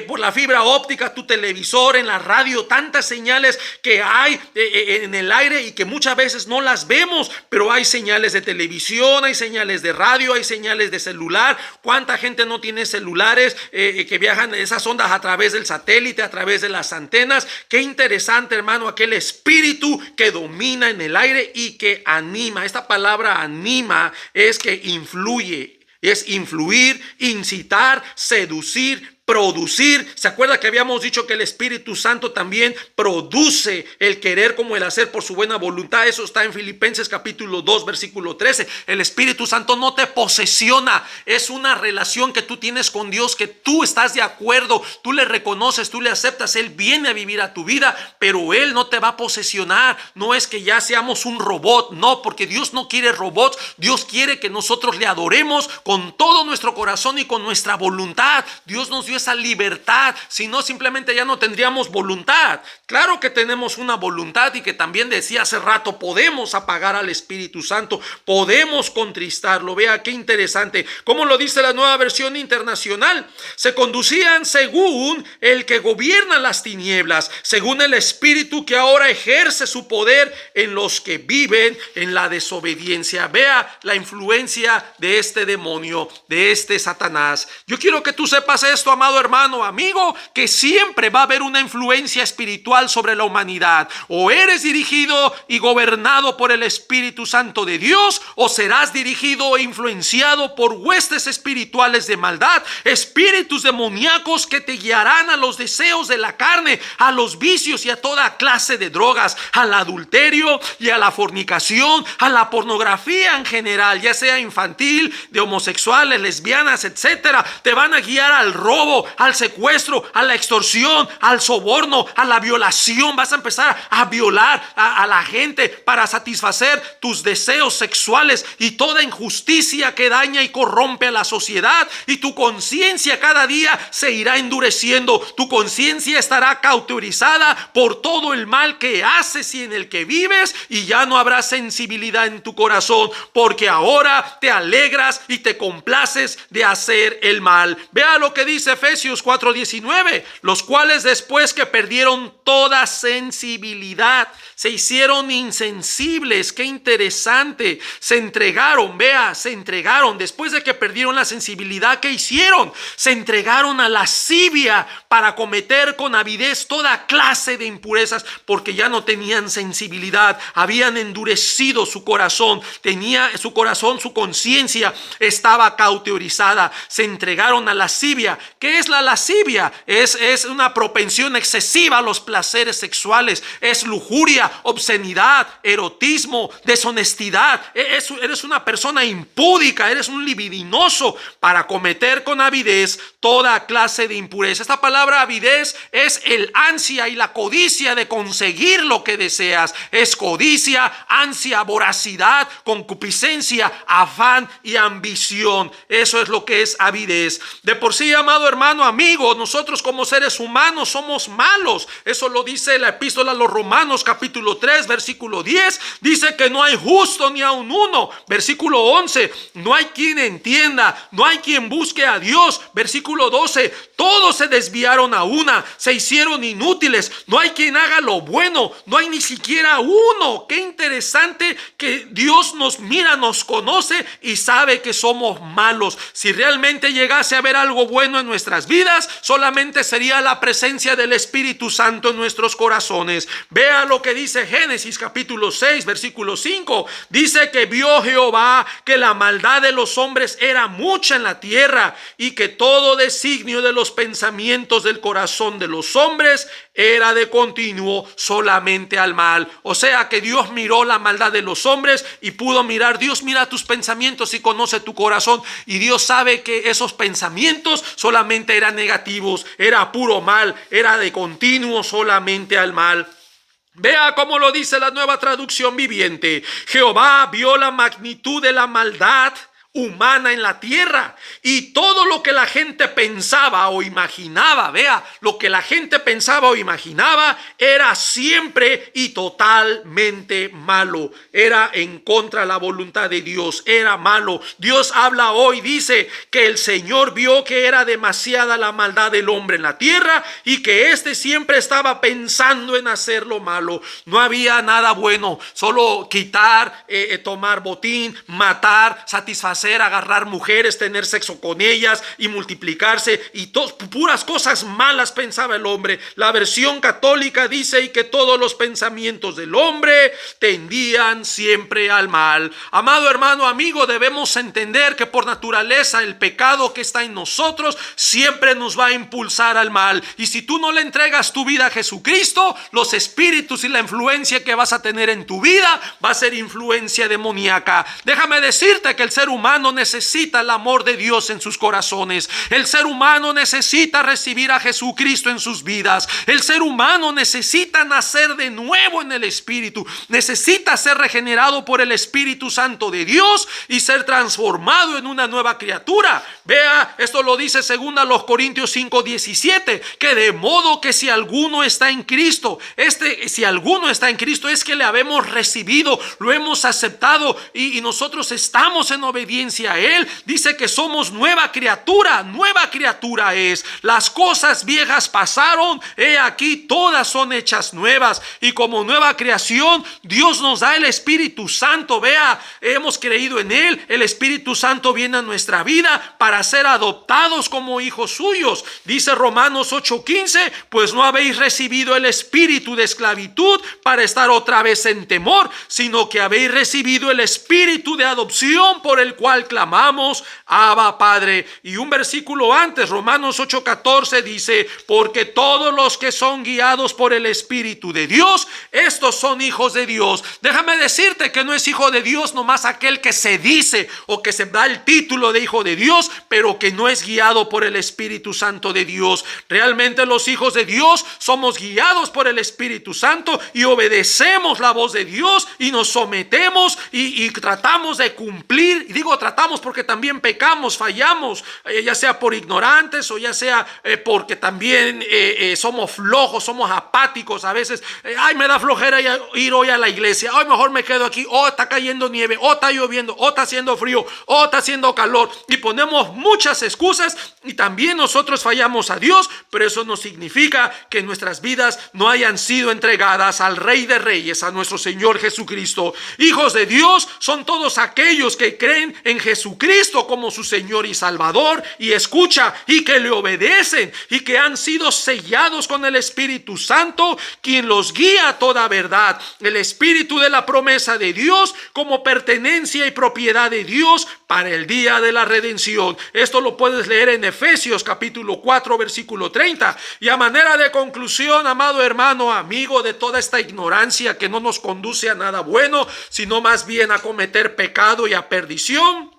por la fibra óptica, tu televisor, en la radio, tantas señales que hay en el aire y que muchas veces no las vemos, pero hay señales de televisión, hay señales de radio, hay señales de celular. ¿Cuánta gente no tiene celulares que viajan esas ondas a través del satélite, a través de las antenas? Qué interesante, hermano, aquel espíritu que domina en el aire y que anima. Esta palabra anima es que influye, es influir, incitar, seducir, producir. ¿Se acuerda que habíamos dicho que el Espíritu Santo también produce el querer como el hacer por su buena voluntad? Eso está en Filipenses capítulo 2 versículo 13. El Espíritu Santo no te posesiona, es una relación que tú tienes con Dios, que tú estás de acuerdo, tú le reconoces, tú le aceptas, Él viene a vivir a tu vida, pero Él no te va a posesionar. No es que ya seamos un robot, no, porque Dios no quiere robots. Dios quiere que nosotros le adoremos con todo nuestro corazón y con nuestra voluntad. Dios nos dio esa libertad, si no simplemente ya no tendríamos voluntad. Claro que tenemos una voluntad y que también decía hace rato, podemos apagar al Espíritu Santo, podemos contristarlo. Vea qué interesante, como lo dice la Nueva Versión Internacional: se conducían según el que gobierna las tinieblas, según el Espíritu que ahora ejerce su poder en los que viven en la desobediencia. Vea la influencia de este demonio, de este Satanás. Yo quiero que tú sepas esto, amado hermano, amigo, que siempre va a haber una influencia espiritual sobre la humanidad. O eres dirigido y gobernado por el Espíritu Santo de Dios, o serás dirigido e influenciado por huestes espirituales de maldad, espíritus demoníacos que te guiarán a los deseos de la carne, a los vicios y a toda clase de drogas, al adulterio y a la fornicación, a la pornografía en general, ya sea infantil, de homosexuales, lesbianas, etcétera. Te van a guiar al robo, al secuestro, a la extorsión, al soborno, a la violación. Vas a empezar a violar a la gente para satisfacer tus deseos sexuales y toda injusticia que daña y corrompe a la sociedad. Y tu conciencia cada día se irá endureciendo. Tu conciencia estará cauterizada por todo el mal que haces y en el que vives, y ya no habrá sensibilidad en tu corazón, porque ahora te alegras y te complaces de hacer el mal. Vea lo que dice Efesios 4:19, los cuales después que perdieron toda sensibilidad, se hicieron insensibles. Qué interesante. Se entregaron, vea, se entregaron. Después de que perdieron la sensibilidad, ¿qué hicieron? Se entregaron a lascivia para cometer con avidez toda clase de impurezas, porque ya no tenían sensibilidad. Habían endurecido su corazón. Tenía su corazón, su conciencia estaba cauterizada. Se entregaron a lascivia. ¿Qué ¿Qué es la lascivia? Es una propensión excesiva a los placeres sexuales. Es lujuria, obscenidad, erotismo, deshonestidad. Eres una persona impúdica, eres un libidinoso para cometer con avidez toda clase de impureza. Esta palabra avidez es el ansia y la codicia de conseguir lo que deseas. Es codicia, ansia, voracidad, concupiscencia, afán y ambición. Eso es lo que es avidez. De por sí, amado hermano, amigo, nosotros como seres humanos somos malos. Eso lo dice la epístola a los Romanos capítulo 3 versículo 10. Dice que no hay justo ni aun uno. Versículo 11, no hay quien entienda, no hay quien busque a Dios. Versículo 12, todos se desviaron a una, se hicieron inútiles, no hay quien haga lo bueno, no hay ni siquiera uno. Qué interesante que Dios nos mira, nos conoce y sabe que somos malos. Si realmente llegase a haber algo bueno en nuestras vidas, solamente sería la presencia del Espíritu Santo en nuestros corazones. Vea lo que dice Génesis capítulo 6 versículo 5. Dice que vio Jehová que la maldad de los hombres era mucha en la tierra y que todo designio de los pensamientos del corazón de los hombres era de continuo solamente al mal. O sea que Dios miró la maldad de los hombres y pudo mirar. Dios mira tus pensamientos y conoce tu corazón, y Dios sabe que esos pensamientos solamente eran negativos, era puro mal, era de continuo solamente al mal. Vea cómo lo dice la Nueva Traducción Viviente. Jehová vio la magnitud de la maldad humana en la tierra y todo lo que la gente pensaba o imaginaba. Vea, lo que la gente pensaba o imaginaba era siempre y totalmente malo. Era en contra de la voluntad de Dios, era malo. Dios habla hoy, dice que el Señor vio que era demasiada la maldad del hombre en la tierra y que éste siempre estaba pensando en hacer lo malo. No había nada bueno, solo quitar, tomar botín, matar, satisfacer, agarrar mujeres, tener sexo con ellas y multiplicarse, y puras cosas malas pensaba el hombre. La versión católica dice y que todos los pensamientos del hombre tendían siempre al mal. Amado hermano, amigo, debemos entender que por naturaleza el pecado que está en nosotros siempre nos va a impulsar al mal, y si tú no le entregas tu vida a Jesucristo, los espíritus y la influencia que vas a tener en tu vida va a ser influencia demoníaca. Déjame decirte que el ser humano necesita el amor de Dios en sus corazones. El ser humano necesita recibir a Jesucristo en sus vidas. El ser humano necesita nacer de nuevo en el Espíritu. Necesita ser regenerado por el Espíritu Santo de Dios y ser transformado en una nueva criatura. Vea, esto lo dice 2 Corintios 5:17, que de modo que si alguno está en Cristo, si alguno está en Cristo es que le habemos recibido, lo hemos aceptado y nosotros estamos en obediencia a Él. Dice que somos nueva criatura es. Las cosas viejas pasaron, he aquí todas son hechas nuevas, y como nueva creación Dios nos da el Espíritu Santo. Vea, hemos creído en Él, el Espíritu Santo viene a nuestra vida para ser adoptados como hijos suyos. Dice Romanos 8:15, pues no habéis recibido el espíritu de esclavitud para estar otra vez en temor, sino que habéis recibido el espíritu de adopción por el cual clamamos, Abba Padre. Y un versículo antes, Romanos 8:14 dice, porque todos los que son guiados por el Espíritu de Dios, estos son hijos de Dios. Déjame decirte que no es hijo de Dios nomás aquel que se dice o que se da el título de hijo de Dios, pero que no es guiado por el Espíritu Santo de Dios. Realmente los hijos de Dios somos guiados por el Espíritu Santo y obedecemos la voz de Dios y nos sometemos y tratamos de cumplir. Y digo tratamos porque también pecamos, fallamos, ya sea por ignorantes o ya sea porque también somos flojos, somos apáticos. A veces, ay, me da flojera ir hoy a la iglesia, hoy mejor me quedo aquí, está cayendo nieve, está lloviendo, está haciendo frío, está haciendo calor, y ponemos muchas excusas y también nosotros fallamos a Dios, pero eso no significa que nuestras vidas no hayan sido entregadas al Rey de Reyes, a nuestro Señor Jesucristo. Hijos de Dios son todos aquellos que creen en Jesucristo como su Señor y Salvador, y escucha, y que le obedecen, y que han sido sellados con el Espíritu Santo, quien los guía a toda verdad. El Espíritu de la promesa de Dios como pertenencia y propiedad de Dios para el día de la redención. Esto lo puedes leer en Efesios capítulo 4 versículo 30. Y a manera de conclusión, amado hermano, amigo, de toda esta ignorancia que no nos conduce a nada bueno, sino más bien a cometer pecado y a perdición,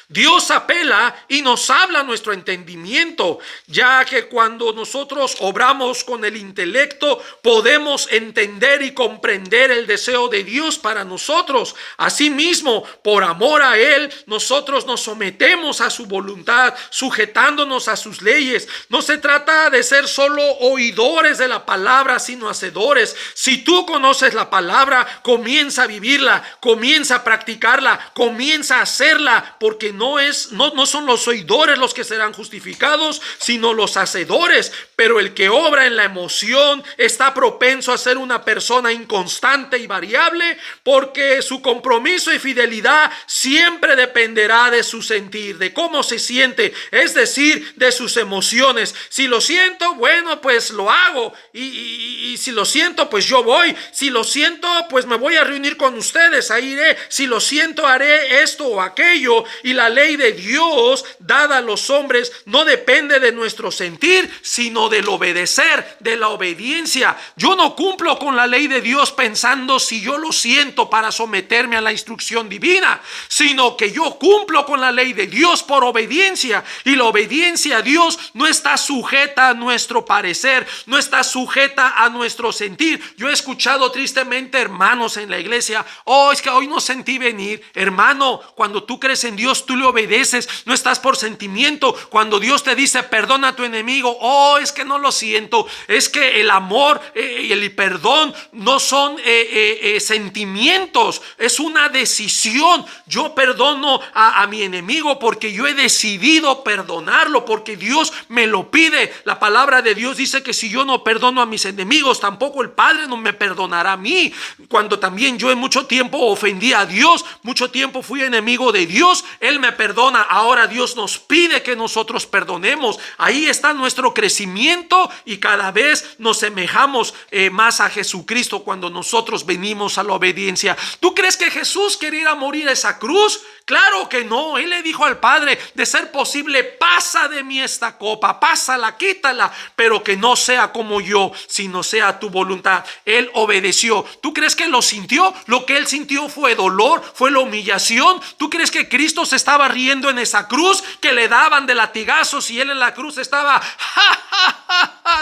Dios apela y nos habla nuestro entendimiento, ya que cuando nosotros obramos con el intelecto podemos entender y comprender el deseo de Dios para nosotros. Asimismo, por amor a Él, nosotros nos sometemos a su voluntad, sujetándonos a sus leyes. No se trata de ser solo oidores de la palabra, sino hacedores. Si tú conoces la palabra, comienza a vivirla, comienza a practicarla, comienza a hacerla, porque no son los oidores los que serán justificados, sino los hacedores. Pero el que obra en la emoción está propenso a ser una persona inconstante y variable, porque su compromiso y fidelidad siempre dependerá de su sentir, de cómo se siente, es decir, de sus emociones. Si lo siento, bueno, pues lo hago, y si lo siento, pues yo voy. Si lo siento, pues me voy a reunir con ustedes, ahí iré. Si lo siento, haré esto o aquello. Y la ley de Dios dada a los hombres no depende de nuestro sentir, sino del obedecer, de la obediencia. Yo no cumplo con la ley de Dios pensando si yo lo siento para someterme a la instrucción divina, sino que yo cumplo con la ley de Dios por obediencia. Y la obediencia a Dios no está sujeta a nuestro parecer, no está sujeta a nuestro sentir. Yo he escuchado tristemente hermanos en la iglesia: oh, es que hoy no sentí venir. Hermano, cuando tú crees en Dios, tú le obedeces, no estás por sentimiento. Cuando Dios te dice perdona a tu enemigo, oh, es que no lo siento. Es que el amor y el perdón no son sentimientos, es una decisión. Yo perdono a mi enemigo porque yo he decidido perdonarlo, porque Dios me lo pide. La palabra de Dios dice que si yo no perdono a mis enemigos, tampoco el Padre no me perdonará a mí. Cuando también yo en mucho tiempo ofendí a Dios, mucho tiempo fui enemigo de Dios, Él me perdona. Ahora Dios nos pide que nosotros perdonemos. Ahí está nuestro crecimiento y cada vez nos semejamos más a Jesucristo cuando nosotros venimos a la obediencia. ¿Tú crees que Jesús quería ir a morir a esa cruz? Claro que no. Él le dijo al Padre: de ser posible, pasa de mí esta copa, pásala, quítala, pero que no sea como yo, sino sea tu voluntad. Él obedeció. ¿Tú crees que lo sintió? Lo que él sintió fue dolor, fue la humillación. ¿Tú crees que Cristo se estaba riendo en esa cruz, que le daban de latigazos y él en la cruz estaba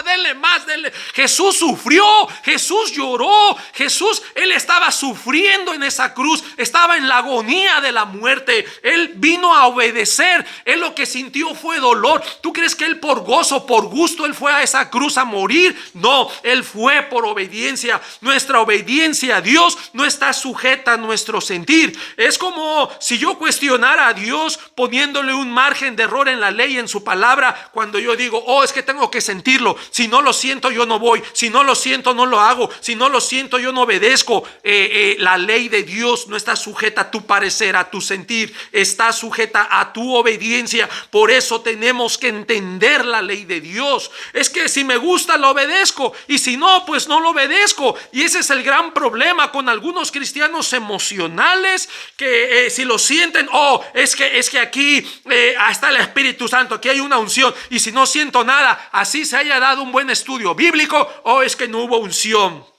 denle más, denle? Jesús sufrió, Jesús lloró, él estaba sufriendo en esa cruz, estaba en la agonía de la muerte. Él vino a obedecer. Él lo que sintió fue dolor. ¿Tú crees que él por gozo, por gusto, él fue a esa cruz a morir? No, él fue por obediencia. Nuestra obediencia a Dios no está sujeta a nuestro sentir. Es como si yo cuestionara a Dios poniéndole un margen de error en la ley, en su palabra, cuando yo digo: oh, es que tengo que sentirlo. Si no lo siento, yo no voy. Si no lo siento, no lo hago. Si no lo siento, yo no obedezco. La ley de Dios no está sujeta a tu parecer, a tu sentir, está sujeta a tu obediencia. Por eso tenemos que entender la ley de Dios. Es que si me gusta, lo obedezco, y si no, pues no lo obedezco. Y ese es el gran problema con algunos cristianos emocionales, que si lo sienten: oh, es que aquí está el Espíritu Santo, aquí hay una unción, y si no siento nada, así se haya dado un buen estudio bíblico, oh, es que no hubo unción.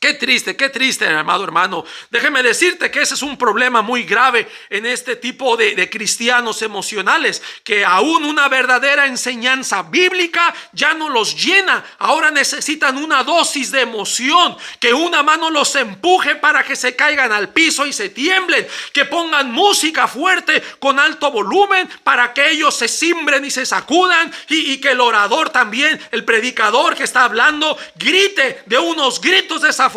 Qué triste, amado hermano. Déjeme decirte que ese es un problema muy grave en este tipo de cristianos emocionales, que aún una verdadera enseñanza bíblica ya no los llena. Ahora necesitan una dosis de emoción, que una mano los empuje para que se caigan al piso y se tiemblen, que pongan música fuerte con alto volumen para que ellos se cimbren y se sacudan, y que el orador también, el predicador que está hablando, grite de unos gritos desaforados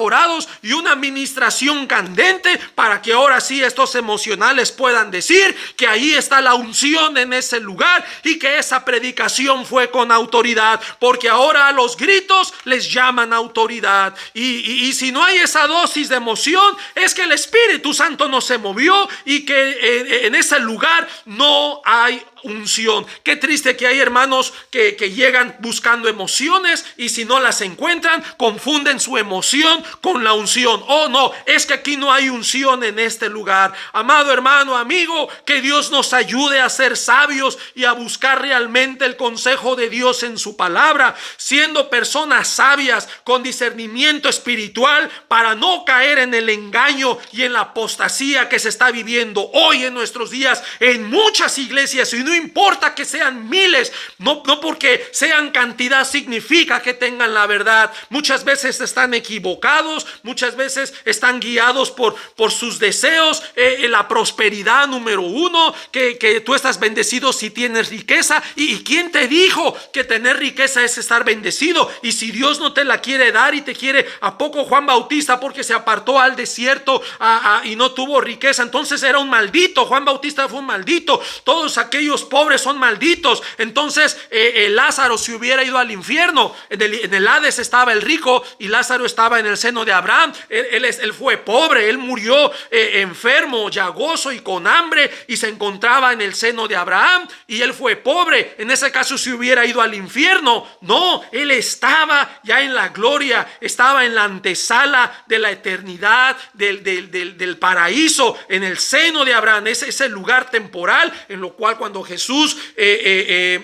y una administración candente, para que ahora sí estos emocionales puedan decir que ahí está la unción en ese lugar y que esa predicación fue con autoridad, porque ahora a los gritos les llaman autoridad. Y si no hay esa dosis de emoción, es que el Espíritu Santo no se movió y que en ese lugar no hay unción. Qué triste que hay hermanos que llegan buscando emociones y si no las encuentran, confunden su emoción con la unción. Oh no, es que aquí no hay unción en este lugar. Amado hermano, amigo, que Dios nos ayude a ser sabios y a buscar realmente el consejo de Dios en su palabra, siendo personas sabias con discernimiento espiritual para no caer en el engaño y en la apostasía que se está viviendo hoy en nuestros días en muchas iglesias. Y no importa que sean miles, no porque sean cantidad significa que tengan la verdad. Muchas veces están equivocados, muchas veces están guiados por sus deseos, la prosperidad número uno, que tú estás bendecido si tienes riqueza. ¿Y quién te dijo que tener riqueza es estar bendecido? Y si Dios no te la quiere dar y te quiere, ¿a poco Juan Bautista, porque se apartó al desierto y no tuvo riqueza, entonces era un maldito? Juan Bautista fue un maldito. Todos aquellos pobres son malditos. Entonces Lázaro se hubiera ido al infierno. En el Hades estaba el rico y Lázaro estaba en el seno de Abraham. Él fue pobre, él murió enfermo, llagoso y con hambre, y se encontraba en el seno de Abraham, y él fue pobre. En ese caso se hubiera ido al infierno. No, él estaba ya en la gloria, estaba en la antesala de la eternidad, del paraíso, en el seno de Abraham. Ese lugar temporal en lo cual cuando Jesús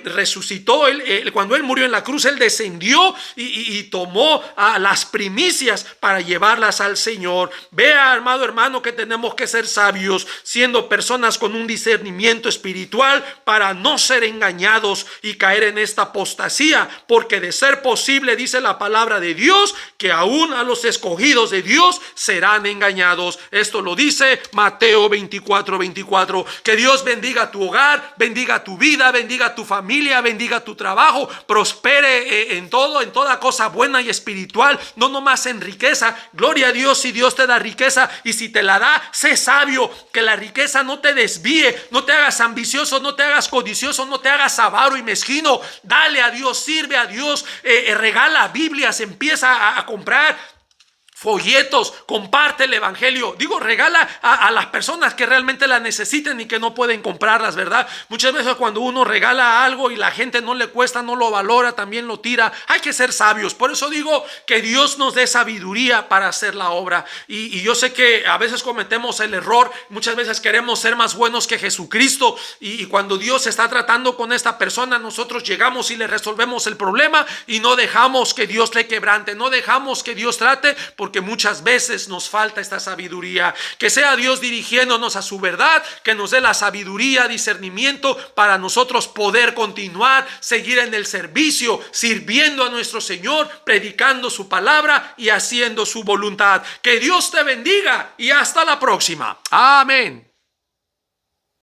resucitó, cuando él murió en la cruz, él descendió y tomó las primicias para llevarlas al Señor. Vea, amado hermano, que tenemos que ser sabios, siendo personas con un discernimiento espiritual para no ser engañados y caer en esta apostasía, porque de ser posible, dice la palabra de Dios, que aún a los escogidos de Dios serán engañados. Esto lo dice Mateo 24:24. Que Dios bendiga tu hogar, bendiga tu vida, bendiga tu familia, bendiga tu trabajo, prospere en toda cosa buena y espiritual, no nomás en riqueza. Gloria a Dios si Dios te da riqueza, y si te la da, sé sabio, que la riqueza no te desvíe, no te hagas ambicioso, no te hagas codicioso, no te hagas avaro y mezquino. Dale a Dios, sirve a Dios, regala Biblias, empieza a comprar folletos, comparte el evangelio. Digo, regala a las personas que realmente la necesiten y que no pueden comprarlas, ¿verdad? Muchas veces cuando uno regala algo y la gente no le cuesta, no lo valora, también lo tira. Hay que ser sabios. Por eso digo que Dios nos dé sabiduría para hacer la obra. Y yo sé que a veces cometemos el error, muchas veces queremos ser más buenos que Jesucristo, y cuando Dios está tratando con esta persona, nosotros llegamos y le resolvemos el problema y no dejamos que Dios le quebrante, no dejamos que Dios trate, porque muchas veces nos falta esta sabiduría. Que sea Dios dirigiéndonos a su verdad, que nos dé la sabiduría, discernimiento para nosotros poder continuar, seguir en el servicio, sirviendo a nuestro Señor, predicando su palabra y haciendo su voluntad. Que Dios te bendiga y hasta la próxima. Amén.